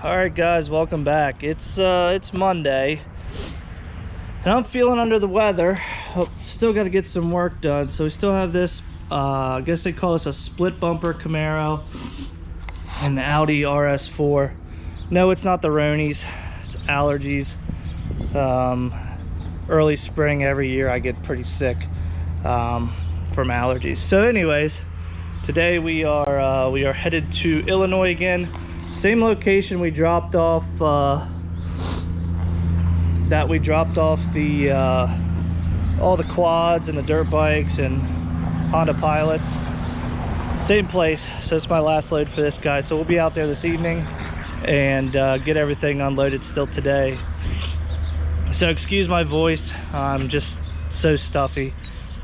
All right, guys, welcome back. It's Monday, and I'm feeling under the weather. Still got to get some work done. So we still have this. I guess they call this a split bumper Camaro, and the Audi RS4. No, it's not the Ronies. It's allergies. Early spring every year, I get pretty sick from allergies. So, anyways, today we are headed to Illinois again. Same location we dropped off the all the quads and the dirt bikes and Honda Pilots. Same place. So it's my last load for this guy. So we'll be out there this evening and get everything unloaded still today. So excuse my voice. I'm just so stuffy.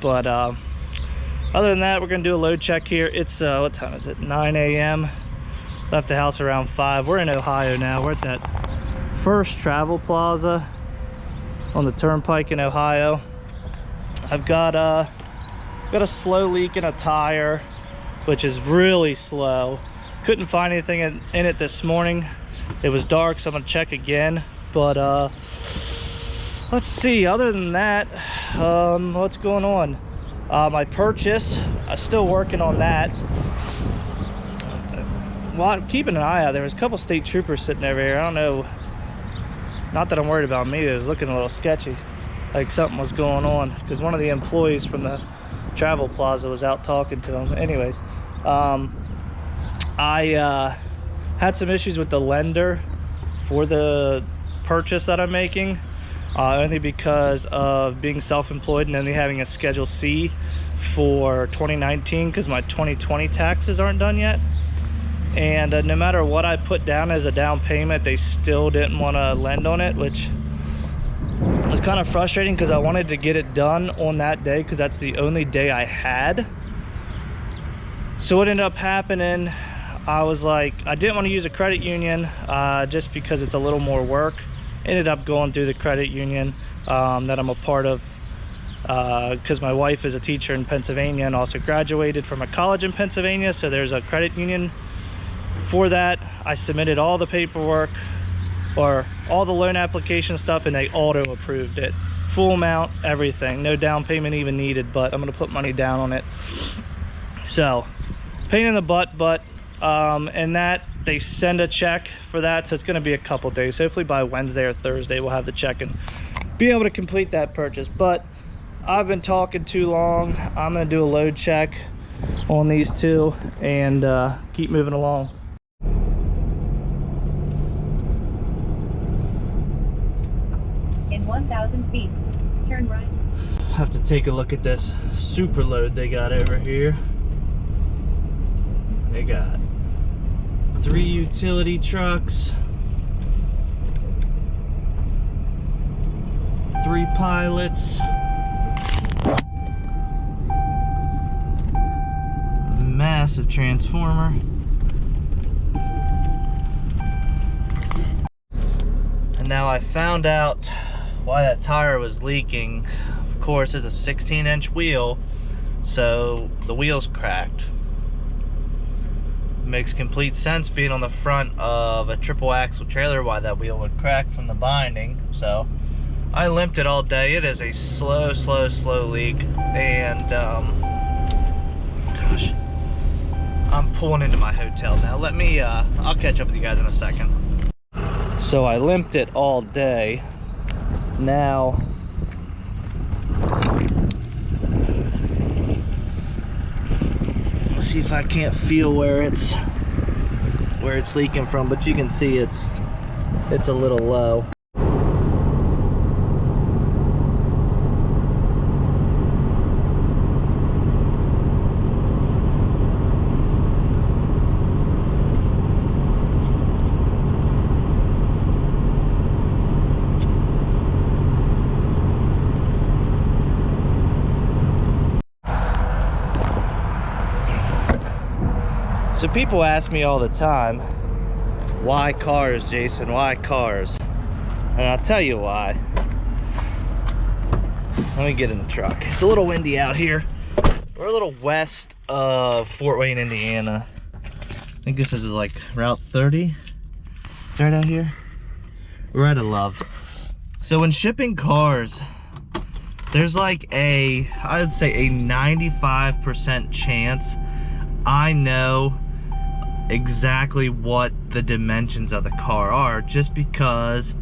But other than that, we're gonna do a load check here. It's what time is it? 9 a.m. Left the house around 5. We're in Ohio now. We're at that First Travel Plaza on the Turnpike in Ohio. I've got a slow leak in a tire, which is really slow. Couldn't find anything in it this morning. It was dark, so I'm gonna check again. But let's see. Other than that, what's going on? My purchase, I'm still working on that. Well, I'm keeping an eye out. There was a couple state troopers sitting over here. I don't know, not that I'm worried about me. It was looking a little sketchy, like something was going on, because one of the employees from the travel plaza was out talking to him. Anyways, I had some issues with the lender for the purchase that I'm making, only because of being self-employed and only having a Schedule C for 2019, because my 2020 taxes aren't done yet. And no matter what I put down as a down payment, they still didn't want to lend on it, which was kind of frustrating because I wanted to get it done on that day because that's the only day I had. So what ended up happening, I was like, I didn't want to use a credit union just because it's a little more work. Ended up going through the credit union that I'm a part of because my wife is a teacher in Pennsylvania and also graduated from a college in Pennsylvania, so there's a credit union for that. I submitted all the paperwork or all the loan application stuff, and they auto approved it, full amount, everything, no down payment even needed. But I'm gonna put money down on it. So pain in the butt, but and that they send a check for that, so it's going to be a couple days. So hopefully by Wednesday or Thursday we'll have the check and be able to complete that purchase. But I've been talking too long. I'm going to do a load check on these two and keep moving along. In 1,000 feet, turn right. Have to take a look at this super load they got over here. They got 3 utility trucks, 3 pilots, massive transformer, and now I found out why that tire was leaking. Of course, it's a 16-inch wheel, so the wheel's cracked. Makes complete sense, being on the front of a triple axle trailer, why that wheel would crack from the binding. So I limped it all day. It is a slow leak, and gosh, I'm pulling into my hotel now. Let me I'll catch up with you guys in a second. So I limped it all day. Now see if I can't feel where it's leaking from, but you can see it's a little low. So people ask me all the time, why cars, Jason? Why cars? And I'll tell you why. Let me get in the truck. It's a little windy out here. We're a little west of Fort Wayne, Indiana. I think this is like Route 30. It's right out here. Right at Love's. So when shipping cars, there's like I would say a 95% chance I know exactly what the dimensions of the car are, just because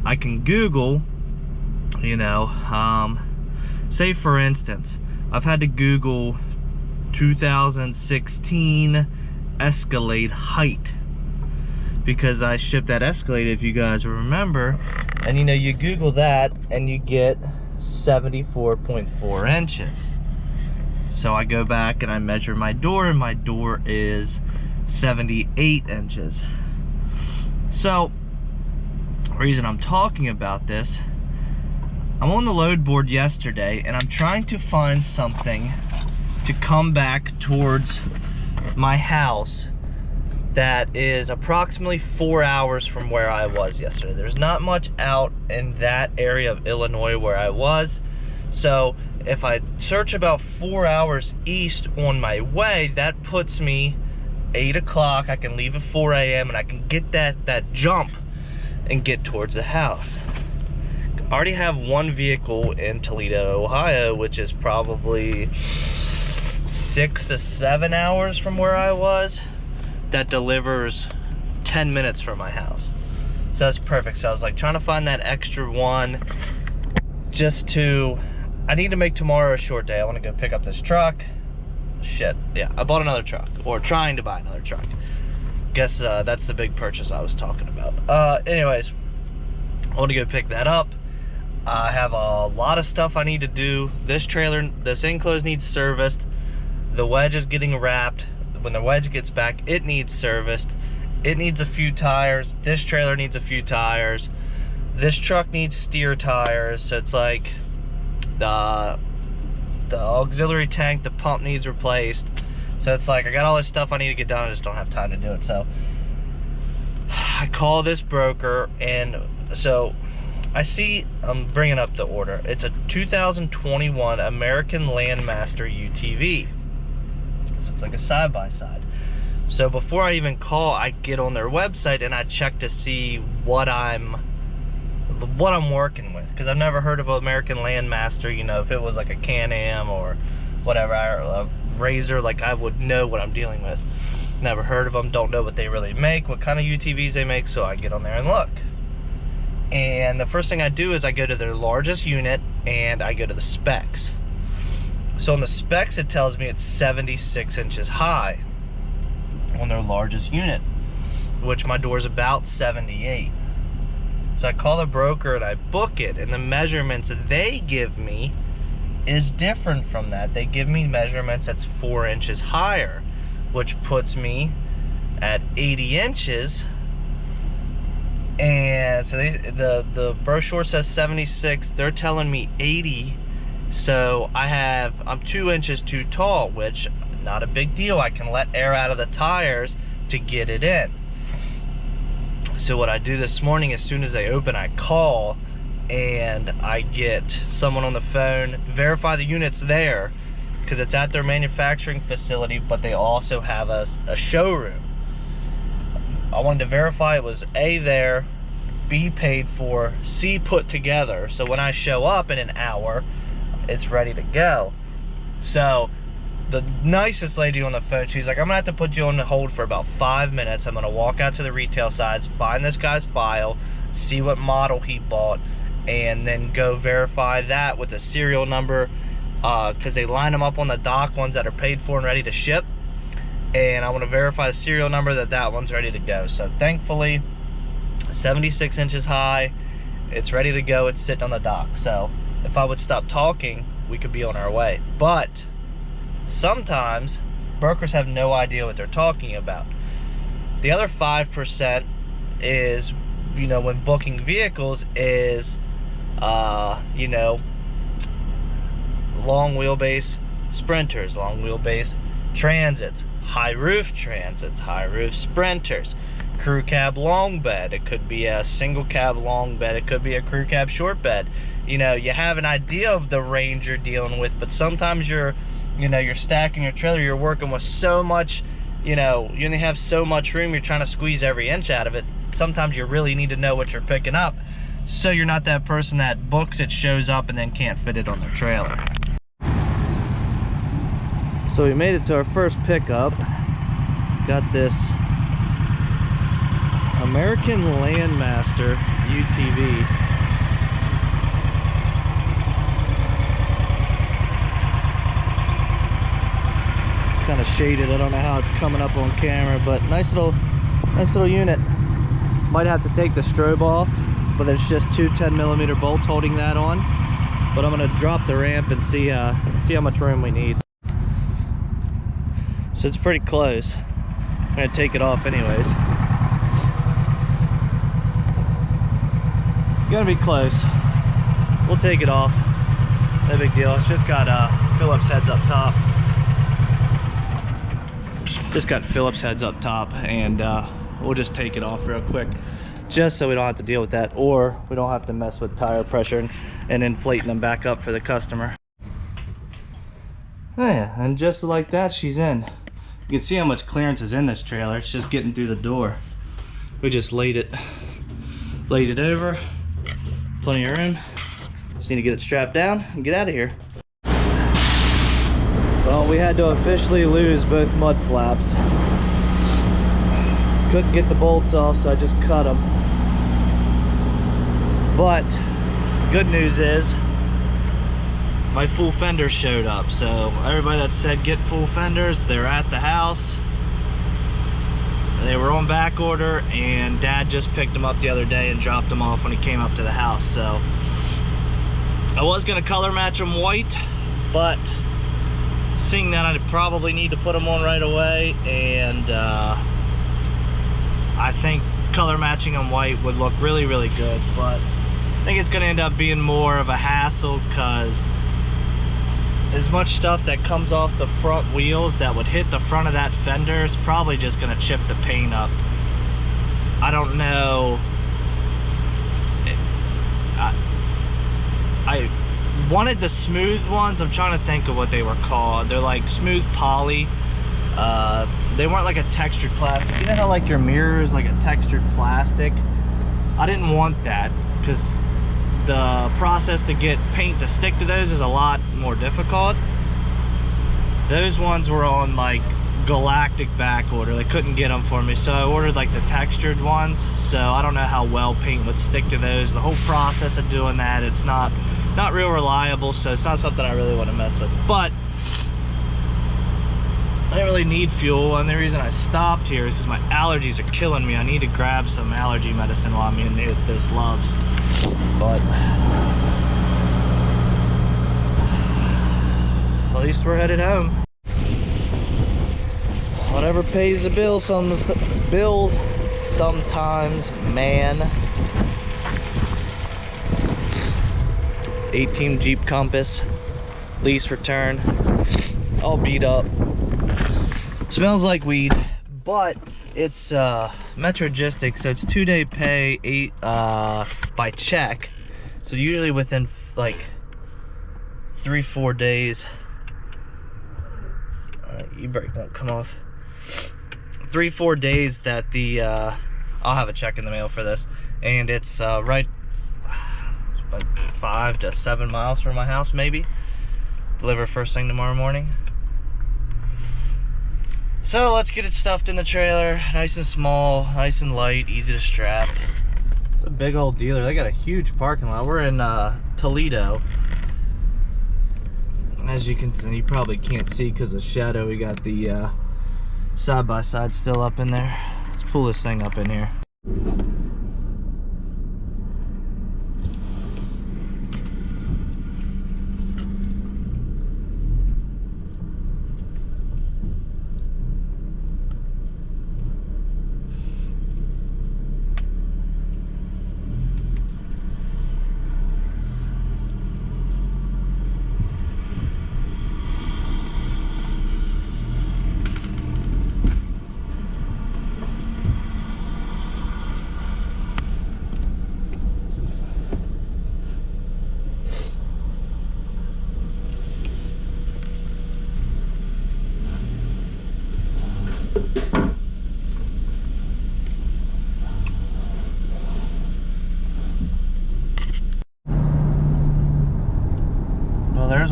I can Google, you know, say for instance, I've had to Google 2016 Escalade height, because I shipped that Escalade, if you guys remember, and you know, you Google that and you get 74.4 inches. So I go back and I measure my door, and my door is 78 inches. So the reason I'm talking about this, I'm on the load board yesterday and I'm trying to find something to come back towards my house that is approximately 4 hours from where I was yesterday. There's not much out in that area of Illinois where I was. So if I search about 4 hours east on my way, that puts me 8 o'clock. I can leave at 4 a.m. and I can get that jump and get towards the house. I already have one vehicle in Toledo, Ohio, which is probably 6 to 7 hours from where I was, that delivers 10 minutes from my house. So that's perfect. So I was like trying to find that extra one, just to, I need to make tomorrow a short day. I want to go pick up this truck. Shit, yeah, I bought another truck, or trying to buy another truck. Guess that's the big purchase I was talking about. Anyways, I want to go pick that up. I have a lot of stuff I need to do. This trailer, this enclosed needs serviced. The wedge is getting wrapped. When the wedge gets back, it needs serviced. It needs a few tires. This trailer needs a few tires. This truck needs steer tires. So it's like the auxiliary tank, the pump needs replaced. So it's like I got all this stuff I need to get done. I just don't have time to do it. So I call this broker, and so I see, I'm bringing up the order. It's a 2021 American Landmaster UTV. So it's like a side-by-side. So before I even call, I get on their website and I check to see what I'm working with, because I've never heard of American Landmaster. You know, if it was like a Can-Am or whatever, a Razor, like I would know what I'm dealing with. Never heard of them, don't know what they really make, what kind of UTVs they make, so I get on there and look. And the first thing I do is I go to their largest unit and I go to the specs. So on the specs, it tells me it's 76 inches high on their largest unit, which my door's about 78. So I call the broker and I book it, and the measurements that they give me is different from that. They give me measurements that's 4 inches higher, which puts me at 80 inches. And so the brochure says 76, they're telling me 80. So I'm 2 inches too tall, which not a big deal. I can let air out of the tires to get it in. So what I do this morning, as soon as they open, I call and I get someone on the phone, verify the unit's there, because it's at their manufacturing facility, but they also have a showroom. I wanted to verify it was A, there, B, paid for, C, put together, so when I show up in an hour, it's ready to go. So the nicest lady on the phone, she's like, I'm gonna have to put you on hold for about 5 minutes. I'm gonna walk out to the retail sides, find this guy's file, see what model he bought, and then go verify that with the serial number, because they line them up on the dock, ones that are paid for and ready to ship. And I want to verify the serial number that one's ready to go. So thankfully, 76 inches high, it's ready to go, it's sitting on the dock. So if I would stop talking, we could be on our way. But sometimes brokers have no idea what they're talking about. The other 5% is, you know, when booking vehicles is, you know, long wheelbase Sprinters, long wheelbase Transits, high roof Transits, high roof Sprinters, crew cab long bed. It could be a single cab long bed, it could be a crew cab short bed. You know, you have an idea of the range you're dealing with, but sometimes you're stacking your trailer, you're working with so much you know, you only have so much room, you're trying to squeeze every inch out of it. Sometimes you really need to know what you're picking up, so you're not that person that books it, shows up, and then can't fit it on their trailer. So we made it to our first pickup. Got this American Landmaster UTV. Kind of shaded, I don't know how it's coming up on camera, but nice little unit. Might have to take the strobe off, but there's just two 10mm bolts holding that on. But I'm gonna drop the ramp and see how much room we need. So it's pretty close. I'm gonna take it off anyways. Gonna be close. We'll take it off. No big deal. It's just got Phillips heads up top. Just got Phillips heads up top, and we'll just take it off real quick, just so we don't have to deal with that, or we don't have to mess with tire pressure and inflating them back up for the customer. Oh yeah, and just like that, she's in. You can see how much clearance is in this trailer. It's just getting through the door. We just laid it over. Plenty of room. Just need to get it strapped down and get out of here. Well, we had to officially lose both mud flaps. Couldn't get the bolts off, so I just cut them. But good news is my full fenders showed up. So everybody that said get full fenders, they're at the house. They were on back order, and Dad just picked them up the other day and dropped them off when he came up to the house. So I was gonna color match them white, but seeing that I'd probably need to put them on right away, and I think color matching them white would look really, really good. But I think it's gonna end up being more of a hassle, because as much stuff that comes off the front wheels that would hit the front of that fender is probably just gonna chip the paint up. I don't know. I wanted the smooth ones. I'm trying to think of what they were called. They're like smooth poly. They weren't like a textured plastic. You know how like your mirror is like a textured plastic? I didn't want that, because the process to get paint to stick to those is a lot more difficult. Those ones were on like galactic back order. They couldn't get them for me, so I ordered like the textured ones. So I don't know how well paint would stick to those. The whole process of doing that, it's not real reliable, so it's not something I really want to mess with. But I didn't really need fuel, and the reason I stopped here is because my allergies are killing me. I need to grab some allergy medicine while I'm in this Loves. But at least we're headed home. Whatever pays the bills sometimes, man. 18 Jeep Compass, lease return, all beat up. Smells like weed, but it's Metrogistic, so it's 2-day pay, by check. So usually within like 3-4 days, e-brake won't come off. 3-4 days that the I'll have a check in the mail for this, and it's right about 5 to 7 miles from my house, maybe. Deliver first thing tomorrow morning. So let's get it stuffed in the trailer, nice and small, nice and light, easy to strap. It's a big old dealer. They got a huge parking lot. We're in Toledo. As you can see, you probably can't see because of the shadow. We got the side-by-side still up in there. Let's pull this thing up in here.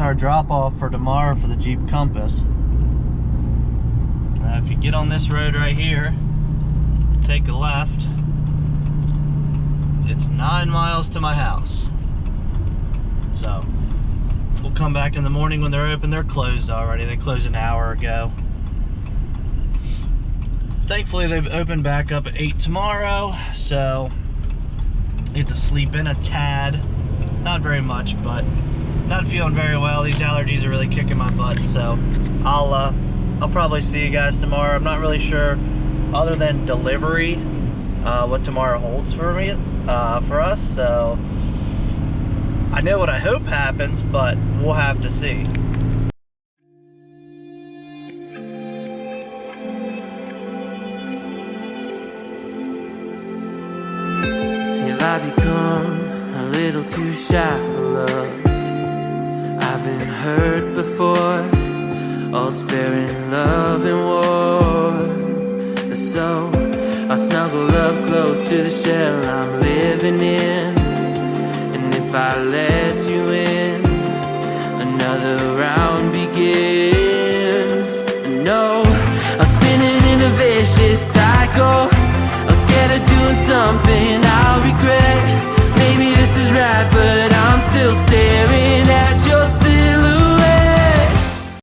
there's our drop-off for tomorrow for the Jeep Compass. If you get on this road right here, take a left, it's 9 miles to my house. So we'll come back in the morning when they're open. They're closed already. They closed an hour ago. Thankfully they've opened back up at 8 tomorrow, so I get to sleep in a tad. Not very much, but not feeling very well. These allergies are really kicking my butt, so I'll probably see you guys tomorrow. I'm not really sure, other than delivery, what tomorrow holds for me, for us. So I know what I hope happens, but we'll have to see. Have I become a little too shy for love? I've been hurt before. All's fair in love and war. So I snuggle up close to the shell I'm living in. And if I let you in, another round begins.